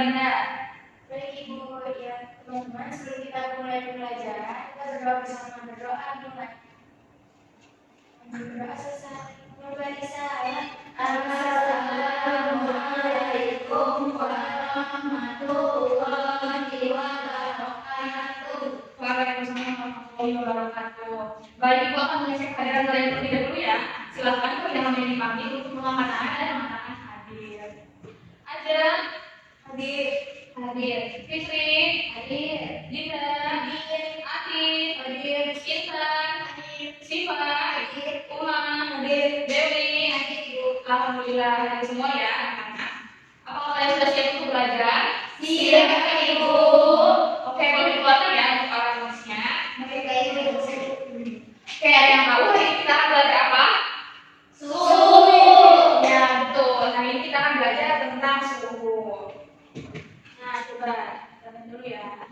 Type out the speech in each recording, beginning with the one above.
Dinda. Baik Ibu, ya teman-teman, sebelum kita mulai pembelajaran, kita berdoa bersama. Berdoa dimulai. Berdoa selesai. Memberi salam. Assalamualaikum warahmatullahi wabarakatuh. Waalaikumsalam warahmatullahi wabarakatuh. Baik, Ibu akan mengecek kehadiran kalian terlebih dahulu ya. Silakan kepada yang dipanggil untuk mengangkat tangan dan mengatakan hadir. Ada hadir. Fitri hadir. Dinda hadir. Atif hadir. Intan hadir. Siva hadir. Umar hadir. Dewi hadir. Alhamdulillah hadir semua ya. Apakah kalian sudah siap untuk belajar? Siap Ibu. Oke, kalau dikeluarkan ya untuk alat-alatnya. Baik Ibu. Oke, ada yang tahu hari ini kita akan belajar apa? Suhu. Ya, betul. Hari ini kita akan belajar tentang suhu. Nah, coba kita lihat dulu ya.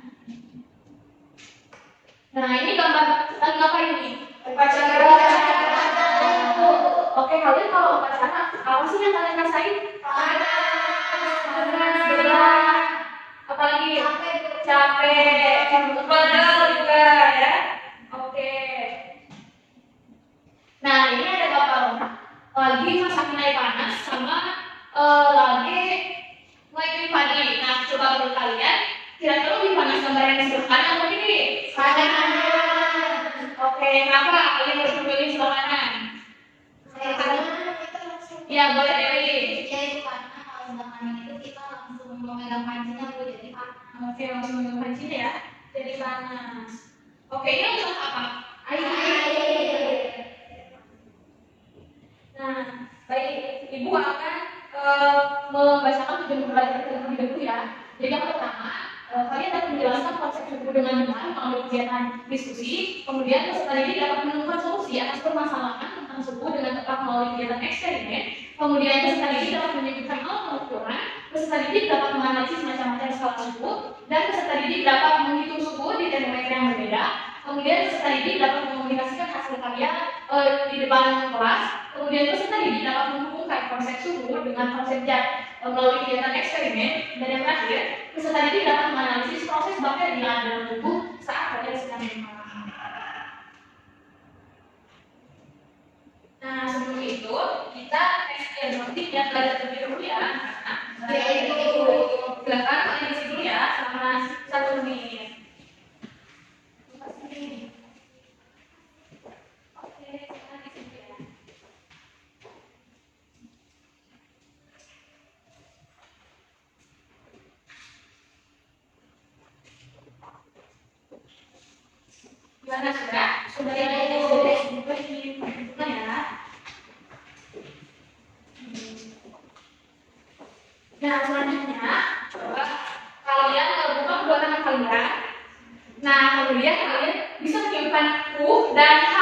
Nah, ini gambar lagi apa ini? Upacara. Oke, kalian kalau upacara, apa sih yang kalian rasain? Panas, berat, apalagi capek, pegel juga ya. Oke. Nah, ini ada kapal lagi masak naik panas sama lagi naik pagi. Nah, coba menurut kalian kira-kira lebih panas gambar yang sebelah kanan atau kiri? Kanan. Oke, kenapa kalian harus memilih sebelah kanan? Ya, boleh Dewi. Ya itu karena kalau sebelah kanan itu kita langsung memegang pancinya Bu, jadi panas. Oke, langsung memegang pancinya ya. Jadi panas. Oke, ini untuk apa? Air. Nah, baik, Ibu akan membacakan tujuan pembelajaran terlebih dahulu ya. Jadi yang pertama, kalian dapat menjelaskan konsep suhu dengan benar melalui kegiatan diskusi. Kemudian peserta didik dapat menemukan solusi atas permasalahan tentang suhu dengan tepat melalui kegiatan eksperimen. Kemudian peserta didik dapat menyebutkan alat pengukuran. Peserta didik dapat menganalisis macam-macam skala suhu, dan peserta didik dapat menghitung suhu di termometer yang berbeda. Kemudian peserta didik dapat mengomunikasikan hasil karya di depan kelas. Kemudian peserta didik dapat menghubungkan konsep suhu dengan konsep zat melalui kegiatan eksperimen. Dan yang terakhir, peserta didik dapat menganalisis proses bakteri yang ada dalam tubuh saat bakteri sedang berkembang. Nah, sebelum itu kita tes diagnostik yang belajar terlebih dahulu ya. Silakan kalian isi dulu ya selama 1 menit. Gimana sudah? Sudah ya, ya. Nah, selanjutnya coba kalian buka kedua tangan kalian. Nah, kemudian kalian bisa menyiapkan U dan H.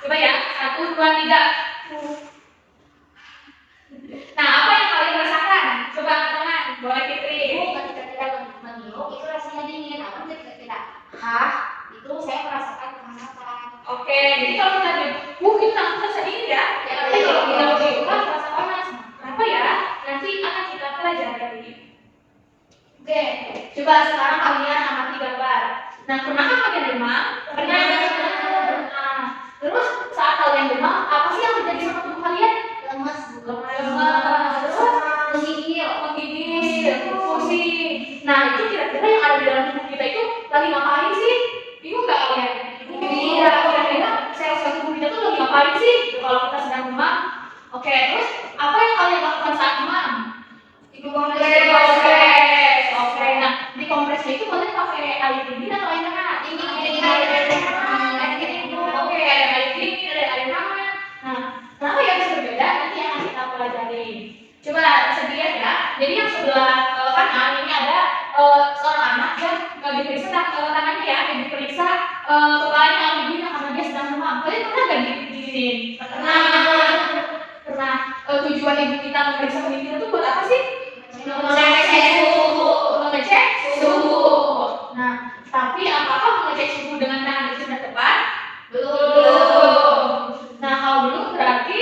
Coba ya, 1, 2, 3. Nah, apa yang kalian rasakan? Coba angkat tangan, boleh Fitri. Ketika kita meniup itu rasanya dingin, namun ketika kita hah itu saya merasakan kehangatan. Oke, jadi kalau kita itu langsung terasa dingin ya. Tapi kalau kita meniup terasa panas. Kenapa ya? Nanti akan kita pelajari. Oke, coba sekarang kalian amati gambar. Nah, pernahkah kalian demam? Pernah. Nah, terus saat kalian demam, apa sih yang terjadi sama tubuh kalian? Lemas, Terus menggigil, pusing. Nah, itu kira-kira yang ada di dalam tubuh kita itu lagi ngapain sih? Bingung nggak kalian? Iya, kira-kira sel-sel tubuh kita tuh lagi ngapain sih kalau kita sedang demam? Oke, terus apa yang kalian lakukan saat demam? Ibu Kompres. Oke, nah di kompresnya itu kalian pakai air dingin atau air hangat? Dingin. Oke, ada air dingin, ada air hangat. Nah, kenapa yang bisa berbeda? Nanti akan kita pelajari. Coba bisa dilihat ya. Jadi yang sebelah kanan ini ada seorang anak yang diperiksa tangannya ya, yang diperiksa kepalanya yang dingin karena dia sedang demam. Kalian pernah nggak diginin? Pernah. Tujuan ibu kita memeriksa kulit kita tuh buat apa sih? Mengecek suhu. Nah, tapi apakah mengecek suhu dengan tangan itu sudah tepat? Belum. Nah, kalau belum berarti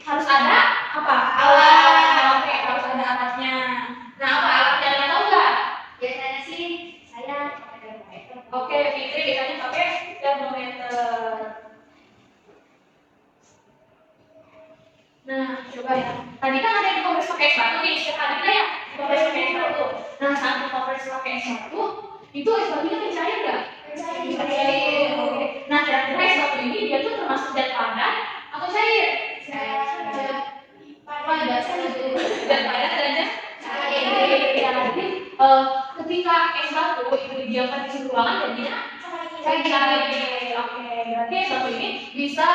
harus ada apa? Alat. Oke, harus ada alatnya. Nah, apa alatnya? Kalian tahu nggak? tuh. Nah, saat dikompres pakai S1, itu S1-nya mencair nggak? Mencair. Oke. Nah, kira-kira S1 ini dia tuh termasuk zat padat atau cair? Padat. Zat padat dan zat cair. Ya, jadi ketika S1 itu didiamkan di suhu ruangan jadinya cair. Oke, berarti S1 ini bisa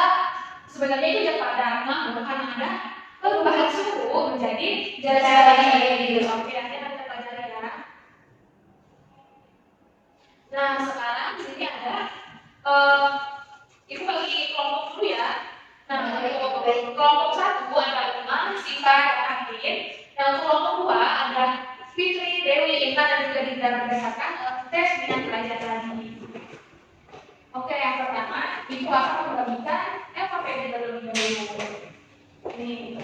sebenarnya itu zat padat, namun karena ada perubahan suhu menjadi zat cair. Oke, nanti akan kita pelajari ya. Nah, sekarang di sini ada ibu bagi kelompok dulu ya. Nah, kelompok 1 ada Umar, Siva, dan Amin. Yang kelompok 2 ada Fitri, Dewi, Intan, dan juga Dinda berdasarkan tes minat belajar tadi. Oke, yang pertama, ibu akan membagikan FKPD terlebih dahulu. Nih.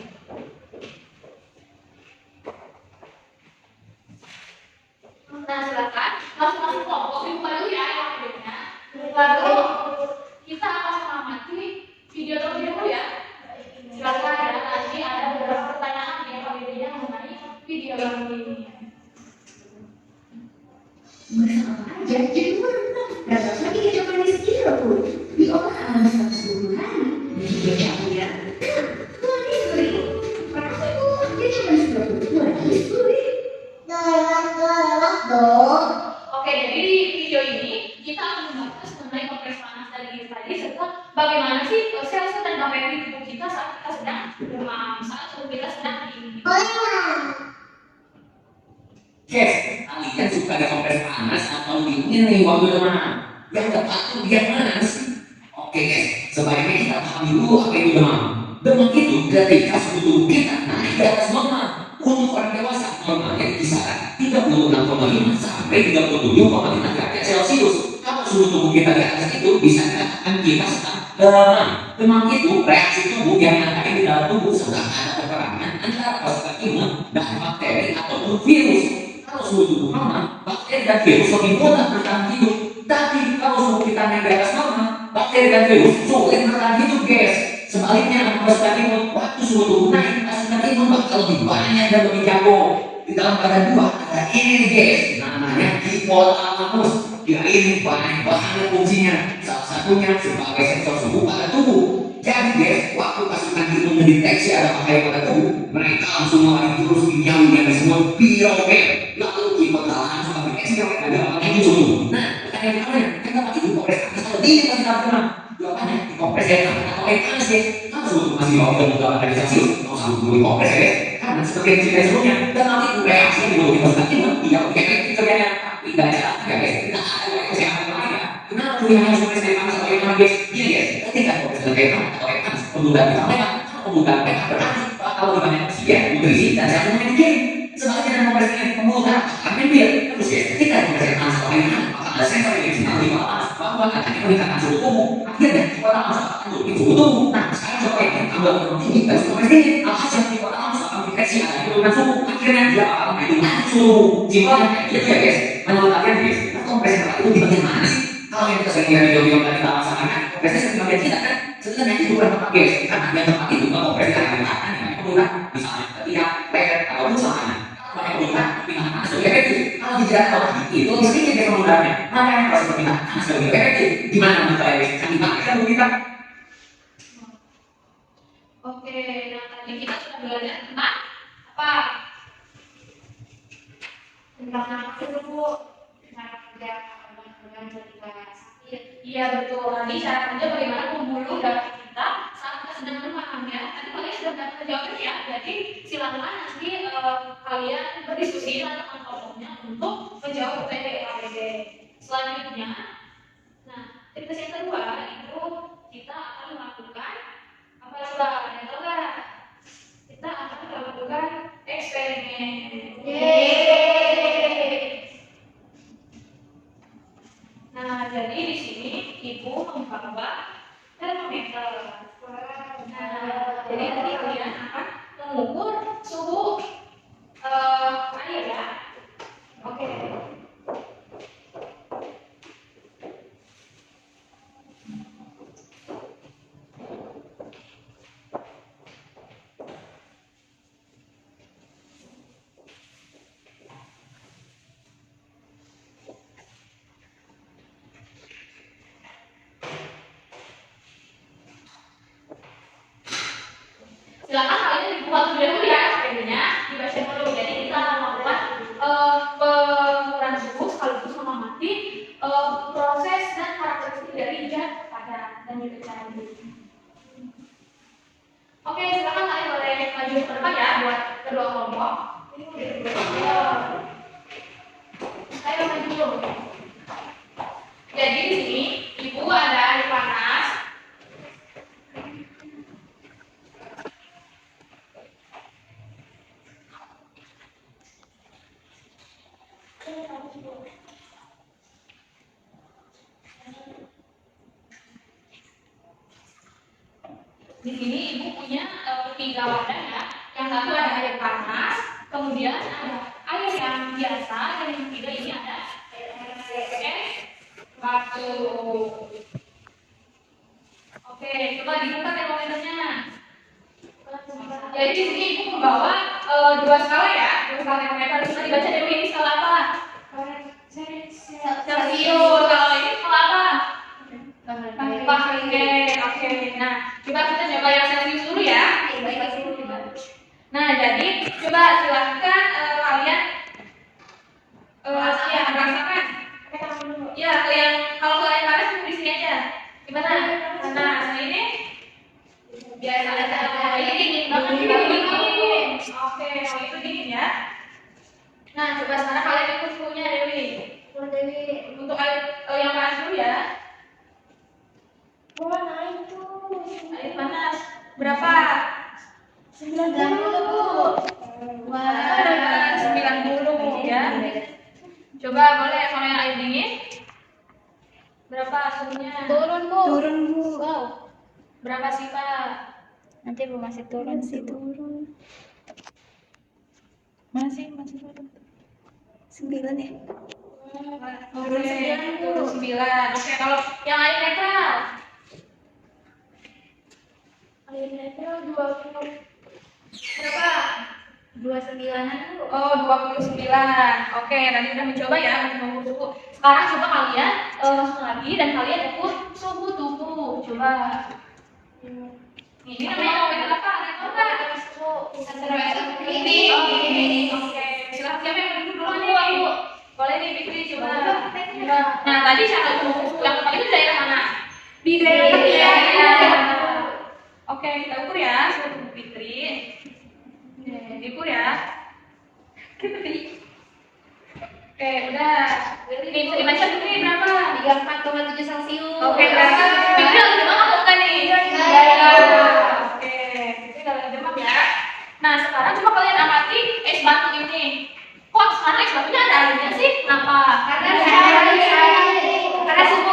Nah, silakan masing-masing kelompok dibuka dulu ya FKPD-nya. Lalu kita akan mengamati video terlebih dahulu ya. Silakan ya, nanti ada beberapa pertanyaan di FKPD-nya mengenai video ini. Merasa apa aja, jadi berapa lagi kecocokan di sekitar aku diolah alam 120 hari dan juga campurnya kuali suri makasih bu, dia cuma 92 hari suri galak dong. Oke, jadi di video ini kita akan membahas mengenai kompres panas dari diri tadi serta bagaimana sih sel-sel dan bakteri di tubuh kita saat kita sedang demam, saat tubuh kita sedang dingin. Yes, kalian suka ada kompres panas atau dingin nih waktu demam? Yang tepat tuh biar mana sih? Oke guys, sebaiknya kita pahami dulu apa itu demam. Demam itu ketika suhu tubuh kita naik di atas normal. Untuk orang dewasa, normalnya di kisaran 36,5 sampai 37,5 derajat Celcius. Kalau suhu tubuh kita di atas itu bisa dikatakan kita sedang demam. Demam itu reaksi tubuh yang nanti di dalam tubuh sedang ada peperangan antara pasukan imun dan bakteri ataupun virus. Kalau suhu tubuh normal, bakteri dan virus lebih mudah bertahan hidup. Tapi kalau suhu kita naik di atas normal, bakteri dan virus sulit bertahan hidup, guys. Sebaliknya, pasukan imun, waktu suhu tubuh naik, pasukan imun bakal lebih banyak dan lebih jago. Di dalam badan dua ada ini, guys, namanya hipotalamus. Dia ini banyak banget fungsinya. Salah satunya sebagai sensor suhu pada tubuh. Jadi, guys, waktu pasukan imun mendeteksi ada bahaya pada tubuh, mereka langsung lari terus menjauh yang disebut pirogen. Lalu hipotalamus mendeteksi ada bahaya di tubuh. Nah, pertanyaannya, kenapa itu kompres panas kalau dingin masih dalam demam? Jawabannya dikompres ya, atau air panas ya. Kalau suhu masih bawah dari 8 derajat Celcius, mau selalu perlu dikompres ya. Karena seperti yang cerita sebelumnya, dan nanti reaksi di tubuh kita pasukan imun tidak lebih efektif kerjanya. Tapi tidak ada cara, ya guys, tidak ada kesehatan yang lain ya. Kenapa tuh yang harus kompres air panas atau air panas guys? Gini guys, ketika kompres air panas atau air panas, pembukaan kita mereka, kalau pembukaan mereka berarti bakal lebih banyak oksigen, nutrisi, dan zat yang dikirim. Sebaliknya dengan kompres ini, pembukaan akan bir. Terus guys, ketika kompres air panas atau air panas, ada sensor yang bisa lebih panas bahwa akan meningkatkan suhu tubuh. Akhirnya hipotalamus akan menurunkan suhu tubuh. Nah, sekarang coba yang tambah tinggi dan kompres ini, alhasil hipotalamus akan mendeteksi ada penurunan suhu. Akhirnya dia akan menurunkan suhu. Simpelnya gitu ya guys. Menurut kalian guys, kompres itu di bagian mana sih? Kalau yang kita sering lihat video-video tadi kita laksanakan, kompresnya di bagian kita kan? Sebenarnya itu bukan tempat guys. Karena yang tempat itu kalau kompres kita akan mengatakan yang penurunan misalnya ketika leher ataupun selama banyak penurunan pindahan panas lebih efektif. Kalau di jalan bawah itu lebih sedikit ya penurunannya. Maka yang harus berpindahan panas lebih efektif. Gimana menurut kalian? Kan dipakai kita. Oke, nah tadi kita sudah belajar tentang apa? Tentang apa dulu? Cara kerja organ ketika sakit. Iya betul. Tadi cara kerja bagaimana membunuh darah kita saat kita sedang demam ya. Tadi kalian sudah dapat jawabannya ya. Jadi silakan nanti kalian berdiskusi dengan teman-temannya untuk menjawab pertanyaan APD. Selanjutnya, nah tips yang kedua itu kita akan melakukan apa coba ada tahu nggak? Kita akan melakukan eksperimen. Nah, jadi di sini ibu membawa termometer. Nah, jadi nanti kalian akan mengukur suhu air ya. Oke. silakan kalian dibuka terlebih dahulu ya sprendinya, dibaca dulu. Jadi kita akan melakukan pengukuran suhu sekaligus mengamati proses dan karakteristik dari zat padat dan juga cara bikin. Oke, silakan kalian boleh maju ke depan ya buat kedua kelompok. Ayo maju dulu. Jadi di sini ibu ada air panas. Di sini ibu punya 3 wadah ya. Yang satu ada air panas, kemudian ada air yang biasa, dan yang ketiga ini ada es batu. Oke, coba dibuka termometernya. Jadi di sini ibu membawa 2 skala ya, 2 skala termometer. Bisa dibaca dulu ini skala apa? Celsius. Kalau ini skala apa? Fahrenheit. Oke. Nah, coba kita coba yang Celsius dulu ya. Nah, jadi coba silahkan kalian ya rasakan. Ya, yang kalau kalian panas tunggu di sini aja. Gimana? Nah, ini biasa aja. Ini dingin banget ini dingin. Oke, kalau itu dingin ya. Nah, coba sekarang kalian ikut suhunya Dewi. Untuk air yang panas dulu ya. Air panas berapa? 90. Wah, 90 ya. Coba boleh kalau yang air dingin? Berapa suhunya? Turun bu. Wow. Berapa sih Pak? Nanti bu masih turun sih turun. Masih turun. 9 ya. Turun 9 turun 9. Oke, kalau yang air netral? Air netral 20. Berapa? 29-an bu. Oh, 29. Oke, tadi udah mencoba ya untuk mengukur suhu. Sekarang coba kalian masuk lagi dan kalian ukur suhu tubuh. Coba. Ini namanya termometer apa? Termometer ini. Oke, silakan siapa yang duduk dulu nih? Boleh nih Fikri coba. Nah, tadi cara ukur suhu yang pertama itu daerah mana? Di daerah ketiak. Oke, kita ukur ya suhu tubuh Fikri. Oke, diukur ya. Oke, udah. Ini bisa dibaca dulu nih berapa? 34,7 Celsius. Oke, berapa? Fikri lagi demam apa bukan nih? Iya. Oke, Fikri lagi demam ya. Nah, sekarang coba kalian amati es batu ini. Kok sekarang es batunya ada airnya sih? Kenapa? Karena suhu.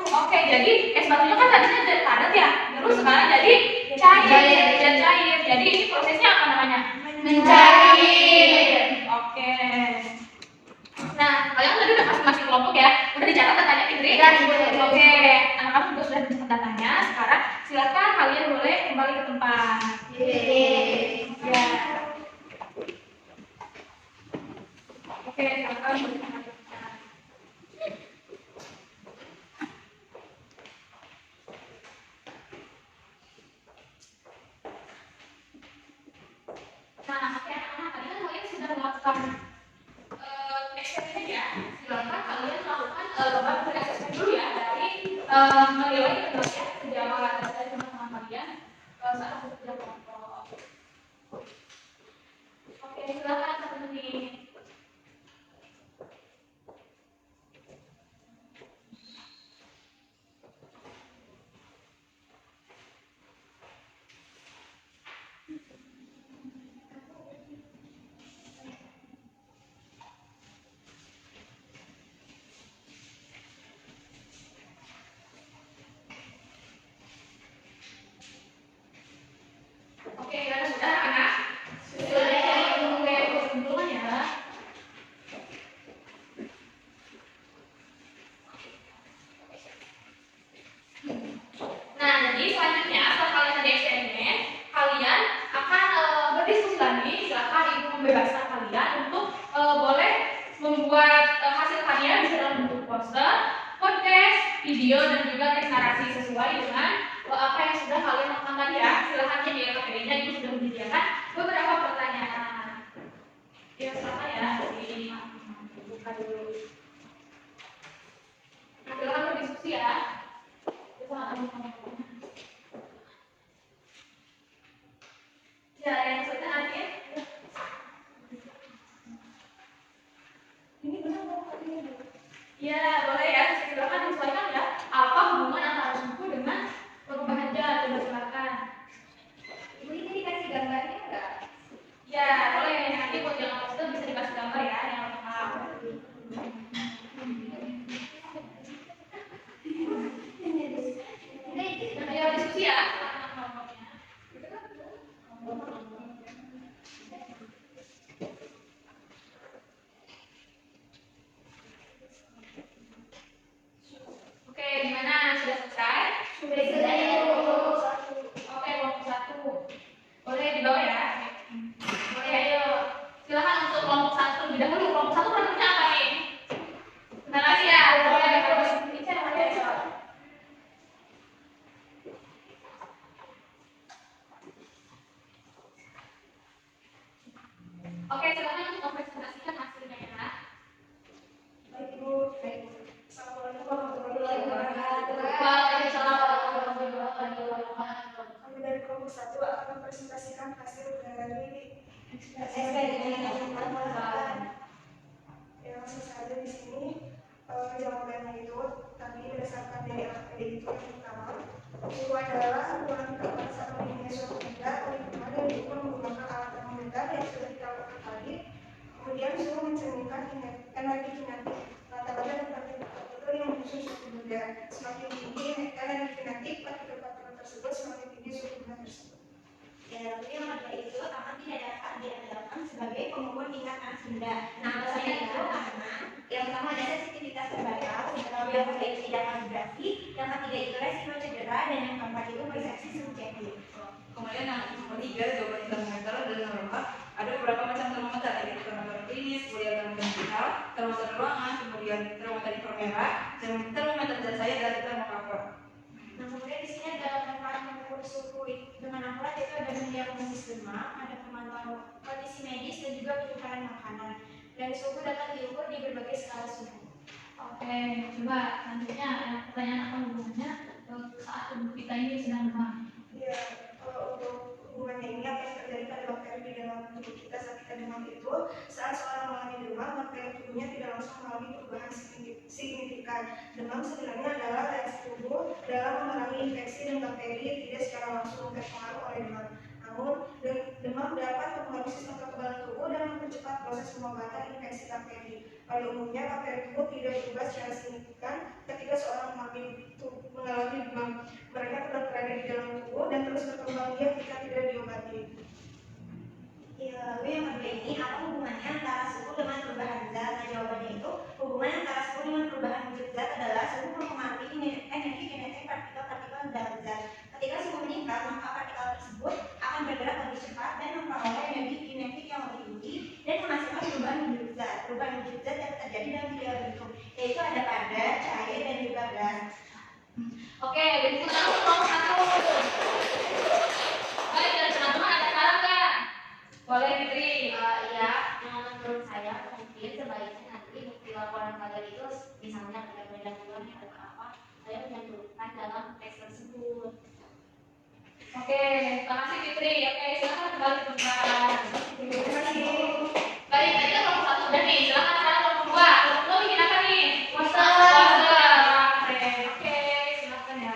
Oke, jadi es batunya kan tadinya padat ya. Terus sekarang jadi cair. Jadi ini prosesnya apa namanya? Mencair. Oke. Nah, kalian tadi udah masing-masing kelompok ya. Udah dicatat datanya Fitri? Oke. Anak-anak juga sudah dicatat datanya. Sekarang silakan kalian boleh kembali ke tempat. Ya. Oke, silakan. Nah, oke anak-anak, tadi kan kalian sudah melakukan eksperimen ya. Silakan kalian melakukan lomba eksperimen dulu ya dari menilai penilaian sejauh dari teman-teman kalian saat bekerja kelompok. Oke, silakan 1 menit. Oke, kalian sudah anak? Sudah. Oke, kesimpulan ya. Nah, jadi selanjutnya setelah kalian tadi eksperimen, kalian akan berdiskusi lagi. Silakan ibu membebaskan kalian untuk boleh membuat hasil karya bisa dalam bentuk poster, podcast, video, dan juga teks narasi sesuai dengan apa yang sudah kalian lakukan tadi ya. Silahkan ya di LKPD-nya itu sudah menyediakan beberapa pertanyaan. Ya, silakan ya, dibuka dulu. Nah, silahkan berdiskusi ya. Ya, yang sudah nanti. Ini benar mau ini. Ya, boleh ya. Silakan disesuaikan ya. Apa hubungan antara suku dengan perubahan zat? Coba silakan. Ibu ini dikasih gambarnya enggak? Ya, boleh. Nanti buat yang itu bisa dikasih gambar ya, yang lengkap. Ya, diskusi ya. Oke, gimana? Sudah selesai? Sudah selesai ya, Bu. Oke, kelompok 1. Boleh dibawa ya? Boleh, ayo. Silakan untuk kelompok 1 lebih dahulu. Kelompok 1 produknya apa nih? Terima kasih ya. Boleh, terus bicara ada ya. Oke, silakan untuk mempresentasikan hasilnya ya. Baik, Ibu. Baik. Assalamualaikum warahmatullahi wabarakatuh. Waalaikumsalam warahmatullahi wabarakatuh. Kami dari kelompok 1 akan mempresentasikan hasil dari eksperimen. Ya, langsung saja di sini jawabannya itu tadi berdasarkan dari LKPD itu yang pertama itu adalah ukuran kertas atau tingginya suatu benda oleh kemana yang diukur menggunakan alat termometer yang sudah kita lakukan tadi. Kemudian suhu mencerminkan energi kinetik rata-rata dan partikel yang menyusun suatu benda. Semakin tinggi energi kinetik partikel-partikel tersebut, semakin tinggi suhu benda tersebut. Ya, lalu yang kedua itu akan tidak dapat diandalkan sebagai pengukur tingkat panas benda. Nah, alasannya itu karena yang pertama ada sensitivitas terbatas, yang kedua itu tidak kalibrasi, yang ketiga itu resiko cedera, dan yang keempat itu persepsi subjektif. Kemudian yang ketiga, jawaban termometer dan termometer ada beberapa macam termometer, yaitu termometer klinis, kemudian termometer digital, termometer ruangan, kemudian termometer inframerah, dan termometer zat saya dan termocover. Nah, kemudian di sini ada manfaat mengukur suhu dengan akurat itu ada mendiagnosis demam, ada pemantauan kondisi medis dan juga penyebaran makanan. Dan suhu dapat diukur di berbagai skala suhu. Oke, coba selanjutnya pertanyaan apa hubungannya saat tubuh kita ini sedang demam? Ya, kalau untuk hubungannya ini apa yang terjadi pada bakteri di dalam tubuh kita saat kita demam itu, saat seorang mengalami demam, bakteri tubuhnya tidak langsung mengalami perubahan signifikan. Demam sebenarnya adalah reaksi tubuh dalam memerangi infeksi dan bakteri, tidak secara langsung terpengaruh oleh demam. Namun, demam dapat mempengaruhi sistem kekebalan tubuh dan mempercepat proses pengobatan infeksi bakteri. Pada umumnya, bakteri tubuh tidak berubah secara signifikan ketika seorang mengalami demam. Mereka tetap berada di dalam tubuh dan terus berkembang biak jika tidak diobati. Ya, lalu yang kedua ini apa hubungannya antara suhu dengan perubahan zat? Nah, jawabannya itu hubungan antara suhu dengan perubahan wujud zat adalah suhu mempengaruhi energi kinetik partikel-partikel dalam zat. Ketika suhu meningkat, maka partikel tersebut akan bergerak lebih cepat dan memperoleh energi kinetik yang lebih tinggi dan menghasilkan perubahan wujud zat. Perubahan wujud zat dapat terjadi dalam tiga bentuk, yaitu ada padat, cair, dan juga gas. Oke, jadi kita kelompok 1. Baik, dari teman-teman ada saran nggak? Boleh, Fitri. Ya, menurut saya mungkin sebaiknya nanti bukti laporan kalian itu misalnya benda-benda bulan atau apa, saya menyantumkan dalam teks tersebut. Oke, terima kasih Fitri. Oke, silakan kembali ke tempat. Terima kasih. Baik, tadi kan kelompok 1 udah nih. Silakan sekarang kelompok 2. Kelompok 2 bikin apa nih? Poster. Oke, silakan ya.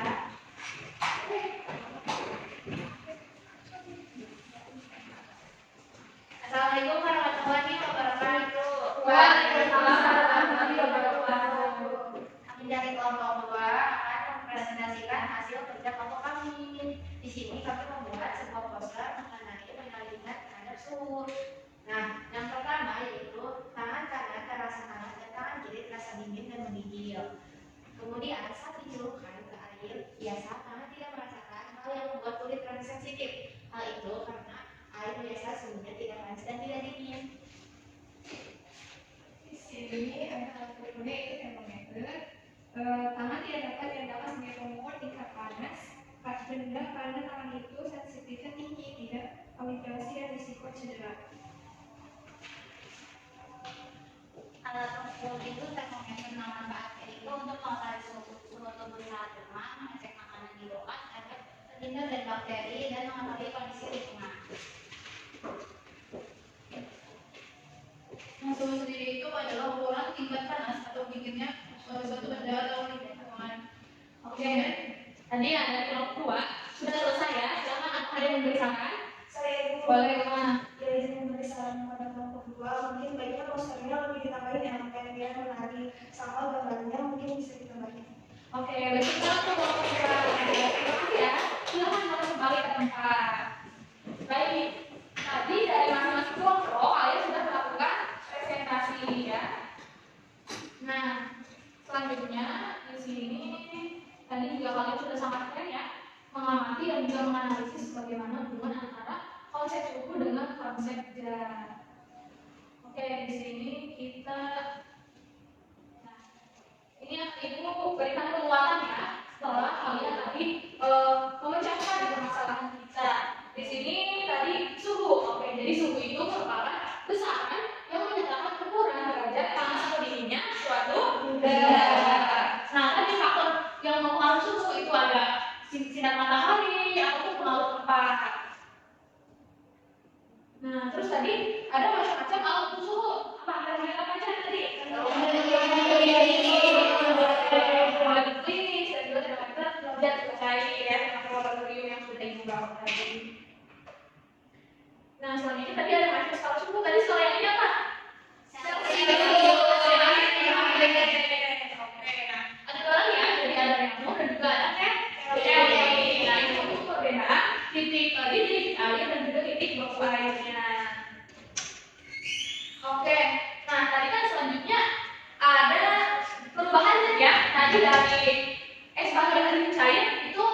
Assalamualaikum warahmatullahi wabarakatuh. Waalaikumsalam warahmatullahi wabarakatuh. Kami dari kelompok 2 akan mempresentasikan hasil kerja kelompok kami. Di sini kami membuat sebuah poster mengenai penyalinan terhadap suhu. Nah, yang pertama yaitu tangan kanan terasa hangat dan tangan kiri terasa dingin dan menggigil. Kemudian saat dicelupkan ke air biasa, tangan tidak merasakan hal yang membuat kulit terasa sensitif. Hal itu karena air biasa suhunya tidak panas dan tidak dingin. Di sini ada alat ukurnya itu termometer. Tangan tidak dapat diandalkan sebagai pengukur tingkat panas benda karena tangan itu sensitifnya tinggi, tidak kalibrasi dan risiko cedera. Alat tersebut itu termometer nama bakteri itu untuk mengenali suhu tubuh saat demam, mengecek makanan di lokal agar terhindar dari bakteri dan mengetahui kondisi lingkungan. Nah, suhu sendiri itu adalah ukuran tingkat panas atau dinginnya suatu benda atau lingkungan. Oke, tadi ada kelompok 2 sudah selesai ya. Silakan ada yang memberi saran. Saya itu Boleh kemana? ya izin memberi saran kepada kelompok 2, mungkin baiknya posternya lebih ditambahin elemen biar menarik, sama gambarnya mungkin bisa ditambahin. Oke, berarti kita untuk kelompok 2 terima kasih ya. Silakan langsung kembali ke tempat. Baik, tadi dari masing-masing kelompok kalian sudah melakukan presentasi ya. Nah, selanjutnya di sini tadi juga kalian sudah sangat keren ya, mengamati dan juga menganalisis bagaimana hubungan antara konsep suku dengan konsep jarak. Oke, di sini kita, nah, ini ibu berikan penguatan ya setelah kalian tadi memecahkan permasalahan kita. Di sini tadi suhu, oke, jadi suhu itu merupakan besaran yang menyatakan ukuran derajat panas atau dinginnya suatu udara. Nah, tadi faktor yang mempengaruhi suhu itu ada sinar matahari ataupun pengaruh tempat. Nah, terus tadi ada macam-macam alat ukur suhu. Apa aja tadi? Ada klinis dan juga termometer dan cair ya, laboratorium yang sudah ibu bawa tadi. Nah, selanjutnya tadi ada macam skala suhu. Tadi skala yang ini apa? Ada dua lagi ya, jadi ada Reynolds dan juga ada Kelvin. Nah, itu untuk perbedaan titik air dan juga titik beku airnya. Oke, nah tadi kan selanjutnya ada perubahan zat ya. Tadi dari es batu dan cair itu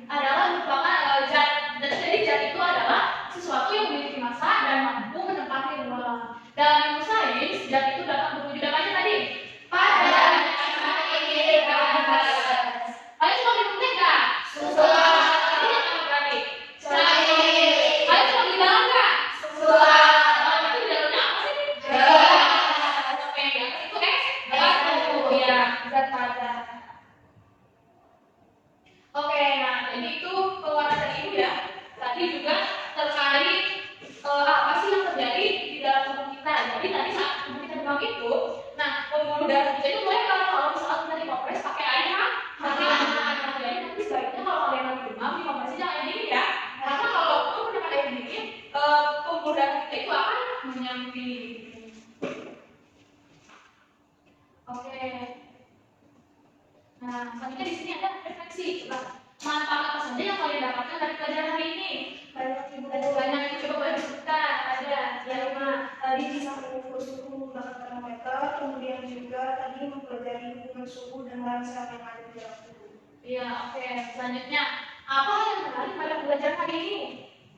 adalah merupakan zat, dan jadi zat itu adalah sesuatu yang memiliki massa dan mampu menempati ruang. Dalam ilmu sains, zat itu dapat berwujud apa aja tadi? Padat, cair, gas. Kalian semua dimengerti nggak? Tadi apa berarti? Cair. Kalian semua di dalam nggak? Itu di dalamnya apa sih? Gas. Oke, yang itu batu, ya, zat padat. Oke, nah jadi itu penguatan dari ibu ya. Tadi juga terkait apa sih yang terjadi di dalam tubuh kita. Jadi tadi saat tubuh kita demam itu, nah pembuluh darah kita itu mulai kalau misalnya kita dikompres pakai air hangat. Jadi nanti sebaiknya kalau kalian lagi demam dikompresnya jangan air dingin ya. Karena kalau kamu menggunakan air dingin, pembuluh darah kita itu akan menyamping. Oke. Nah, selanjutnya di sini ada refleksi. Coba manfaat apa saja yang kalian dapatkan dari pelajaran hari ini? Banyak ibu Banyak yang coba boleh disebutkan. Ada yang lima. tadi bisa mengukur suhu menggunakan termometer, kemudian juga tadi mempelajari hubungan suhu dengan sel yang ada di dalam tubuh. Iya, oke. Selanjutnya, apa hal yang menarik pada pelajaran hari ini?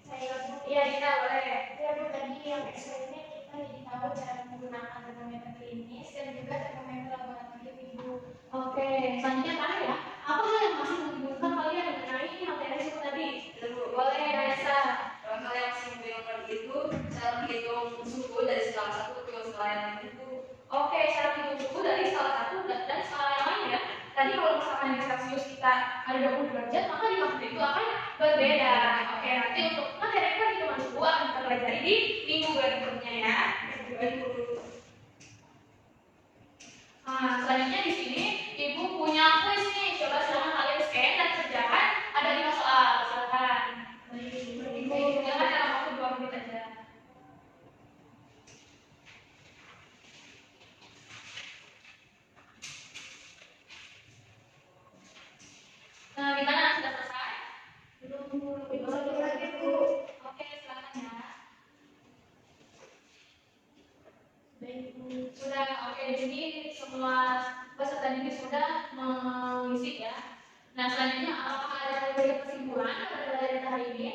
Saya Iya, Dina, boleh. ya Bu, tadi yang eksperimen kita jadi tahu cara menggunakan termometer klinis dan juga termometer laboratorium Ibu. Oke, selanjutnya terakhir ya. Apa hal yang masih membingungkan kalian mengenai materi suku tadi? Boleh, Raisa. Kalau kalian masih membingungkan itu, cara menghitung suhu dari skala 1 ke skala yang lain itu. Oke, cara menghitung suhu dari skala 1 dan skala yang lain ya. Tadi kalau misalkan di Celsius kita ada 20 derajat, maka di Fahrenheit itu akan berbeda. Oke, nanti untuk materi perhitungan suhu akan kita pelajari di minggu berikutnya ya. Nah, selanjutnya di sini Ibu punya kuis nih. Coba silakan kalian scan dan kerjakan. Ada 5 soal. Silakan. Silakan dalam waktu 2 menit aja. Nah, gimana? Sudah selesai? Belum lagi, Bu. Oke, silakan ya. Sudah, oke, di sini semua peserta didik sudah mengisi ya. Nah, selanjutnya apakah ada yang beri kesimpulan pada pelajaran hari ini?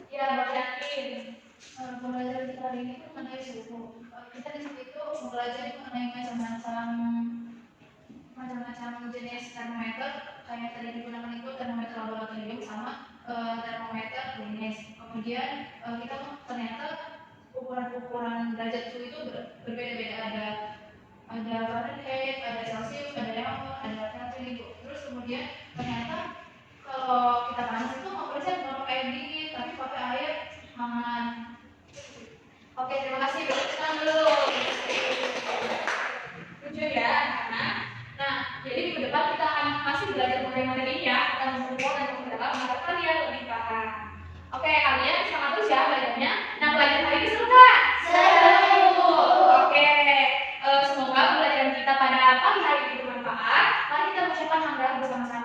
Ya, Mbak Yakin. Pembelajaran kita hari ini mengenai suhu. Kita di situ itu mempelajari mengenai macam-macam jenis termometer, kayak tadi digunakan itu termometer laboratorium sama termometer klinis. Kemudian kita ternyata ukuran derajat suhu itu berbeda-beda, ada Fahrenheit, ada Celsius, ada Kelvin, ada Kelvin itu. Terus kemudian ternyata kalau kita panas itu nggak pakai air dingin, tapi pakai air hangat. Oke, terima kasih. Berterusan dulu. Lucu ya, anak-anak. Nah, jadi minggu depan kita akan masih belajar mengenai materi ini ya. Kita mengumpul dan memperdalam agar kalian lebih paham. Oke, kalian semangat terus ya belajarnya. Nah, pelajaran hari ini seru nggak? Seru. Oke, semoga pelajaran kita pada pagi hari ini bermanfaat. Mari kita mengucapkan hamdalah bersama-sama.